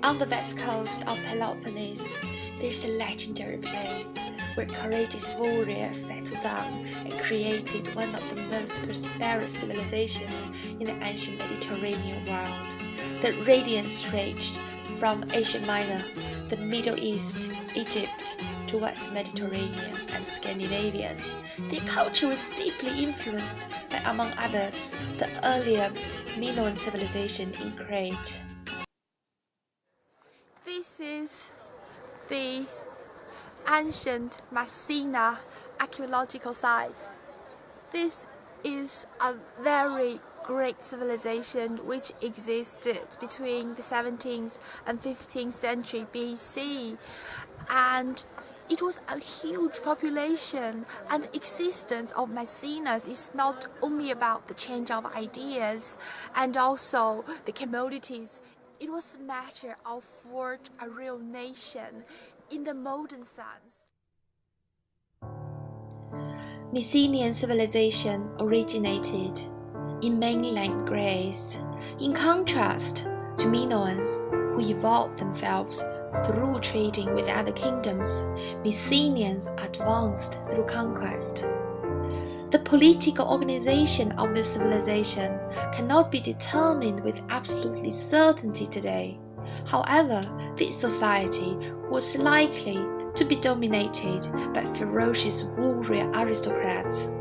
On the west coast of Peloponnese, there's a legendary place where courageous warriors settled down and created one of the most prosperous civilizations in the ancient Mediterranean world. The radiance reached from Asia Minor, the Middle East, Egypt, towards Mediterranean and Scandinavian. Their culture was deeply influenced by, among others, the earlier Minoan civilization in Crete. This is the ancient Messina archaeological site. This is a very great civilization which existed between the 17th and 15th century BC, and it was a huge population, and the existence of Messina is not only about the change of ideas and also the commodities. It was a matter of forge a real nation in the modern sense. Mycenian civilization originated in mainland Greece. In contrast to Minoans, who evolved themselves through trading with other kingdoms, Mycenians advanced through conquest. The political organization of this civilization cannot be determined with absolute certainty today. However, this society was likely to be dominated by ferocious warrior aristocrats.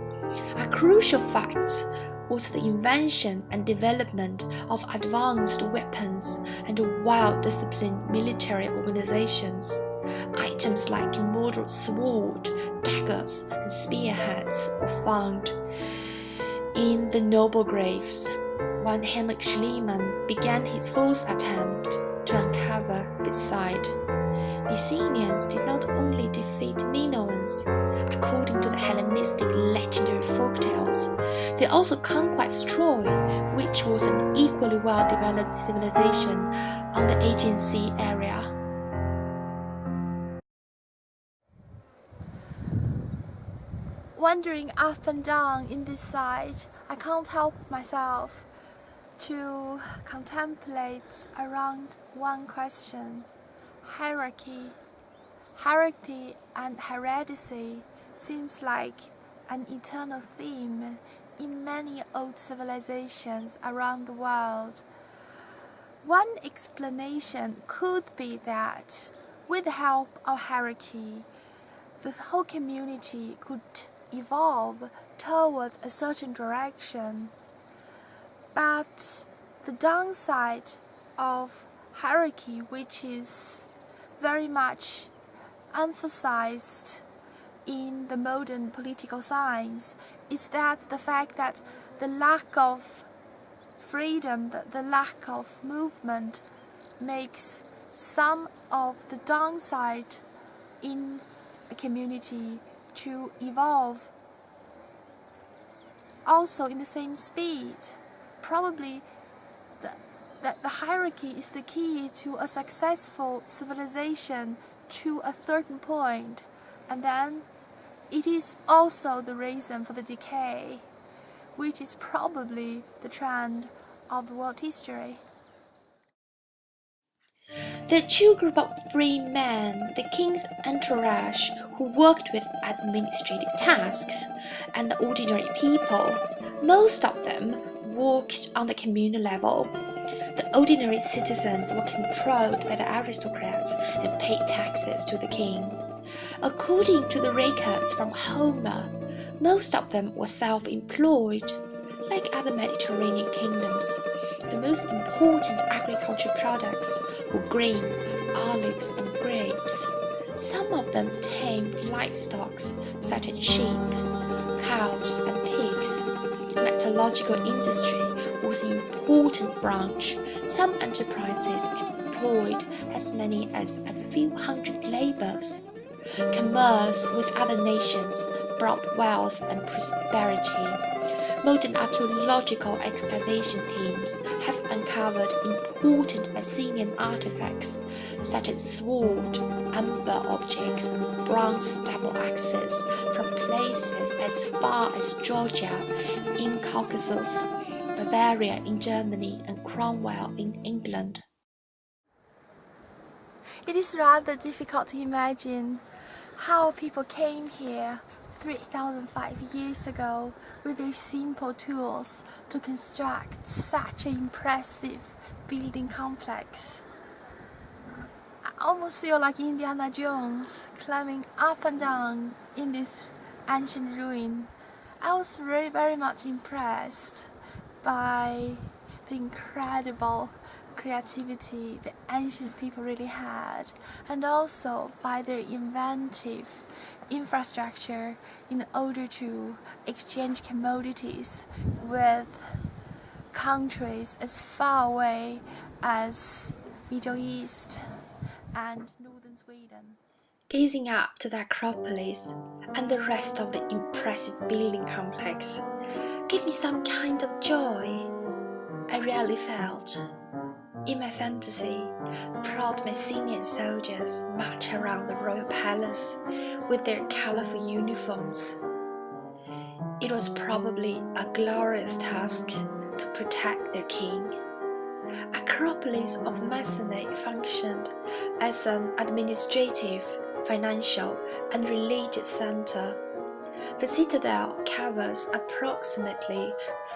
A crucial fact was the invention and development of advanced weapons and well-disciplined military organizations. Items like modern swords, daggers, and spearheads were found in the noble graves. When Heinrich Schliemann began his first attempt to uncover this site, Mycenians did not only defeat Minoans, according to the Hellenistic legendary folktales, they also conquered Troy, which was an equally well-developed civilization on the Aegean Sea area. Wandering up and down in this site, I can't help myself to contemplate around one question: hierarchy. Hierarchy and heredity seems like an eternal theme in many old civilizations around the world. One explanation could be that with the help of hierarchy, the whole community could evolve towards a certain direction. But the downside of hierarchy, which is very much emphasized in the modern political science, is that the fact that the lack of freedom, the lack of movement, makes some of the downside in a community to evolve also in the same speed. Probably the hierarchy is the key to a successful civilization to a certain point, and then it is also the reason for the decay, which is probably the trend of the world history. The Chu Group of free men, the king's entourage, who worked with administrative tasks, and the ordinary people, most of them worked on the communal level. The ordinary citizens were controlled by the aristocrats and paid taxes to the king. According to the records from Homer, most of them were self-employed. Like other Mediterranean kingdoms, the most important agricultural products were grain, olives, and grapes. Some of them tamed livestock, such as sheep, cows, and pigs. Metallurgical industry was an important branch. Some enterprises employed as many as a few hundred laborers. Commerce with other nations brought wealth and prosperity. Modern archaeological excavation teams have uncovered important Mycenaean artifacts such as sword, amber objects, and bronze double axes from places as far as Georgia in Caucasus, Bavaria in Germany, and Cromwell in England. It is rather difficult to imagine how people came here 3,500 years ago with their simple tools to construct such an impressive building complex. I almost feel like Indiana Jones climbing up and down in this ancient ruin. I was very much impressed by the incredible creativity the ancient people really had, and also by their inventive infrastructure in order to exchange commodities with countries as far away as Middle East and northern Sweden. Gazing up to the Acropolis and the rest of the impressive building complex gave me some kind of joy. I really felt. In my fantasy, proud Messinian soldiers march around the royal palace with their colorful uniforms. It was probably a glorious task to protect their king. Acropolis of Messina functioned as an administrative, financial, and religious center. The Citadel covers approximately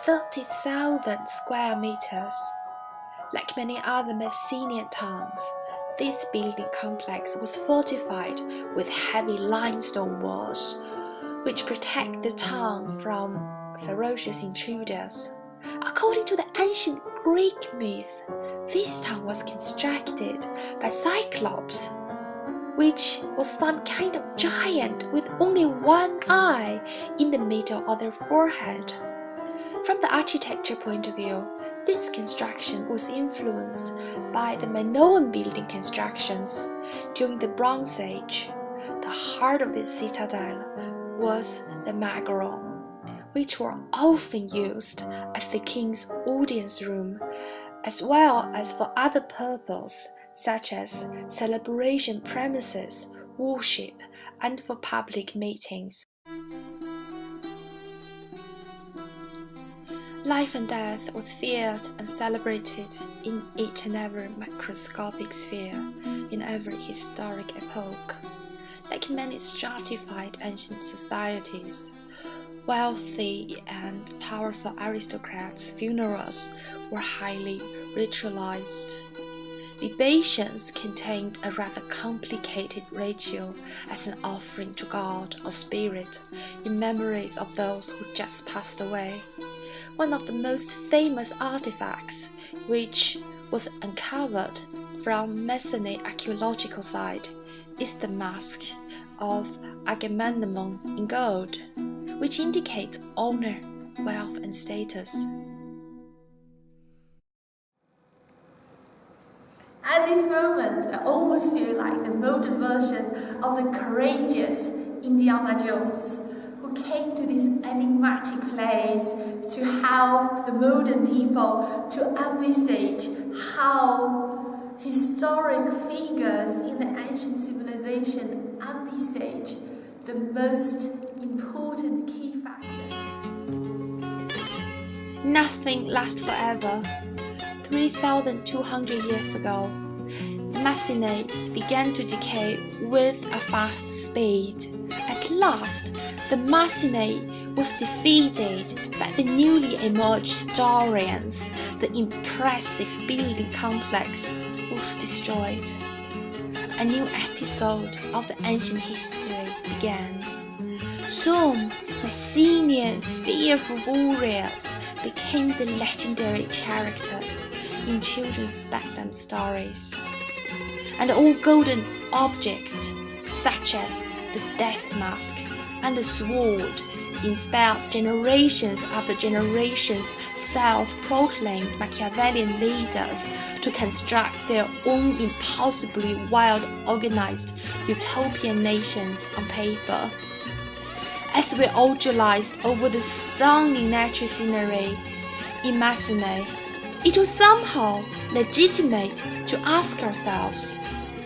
30,000 square meters. Like many other Messinian towns, this building complex was fortified with heavy limestone walls, which protect the town from ferocious intruders. According to the ancient Greek myth, this town was constructed by Cyclops, which was some kind of giant with only one eye in the middle of their forehead. From the architecture point of view, this construction was influenced by the Minoan building constructions during the Bronze Age. The heart of this citadel was the Magaron, which were often used as the king's audience room, as well as for other purposes such as celebration premises, worship, and for public meetings. Life and death was feared and celebrated in each and every microscopic sphere in every historic epoch. Like many stratified ancient societies, wealthy and powerful aristocrats' funerals were highly ritualized. Libations contained a rather complicated ritual as an offering to God or spirit in memories of those who just passed away. One of the most famous artifacts, which was uncovered from Messina archaeological site, is the mask of Agamemnon in gold, which indicates honor, wealth, and status. At this moment, I almost feel like the modern version of the courageous Indiana Jones, who came to this enigmatic place to help the modern people to envisage how historic figures in the ancient civilization envisage the most important key factor. Nothing lasts forever. 3,200 years ago, Messina began to decay with a fast speed. At last, the Messina was defeated by the newly emerged Dorians. The impressive building complex was destroyed. A new episode of the ancient history began. Soon, Messinian fearful warriors became the legendary characters in children's bedtime stories. And all golden objects, such as the death mask and the sword, inspired generations after generations self-proclaimed Machiavellian leaders to construct their own impossibly wild, organized utopian nations on paper. As we all realized over the stunning natural scenery in Messina, it was somehow legitimate to ask ourselves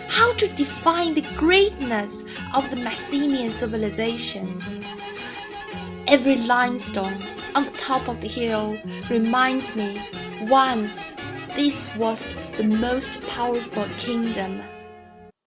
how to define the greatness of the Messinian civilization. Every limestone on the top of the hill reminds me once this was the most powerful kingdom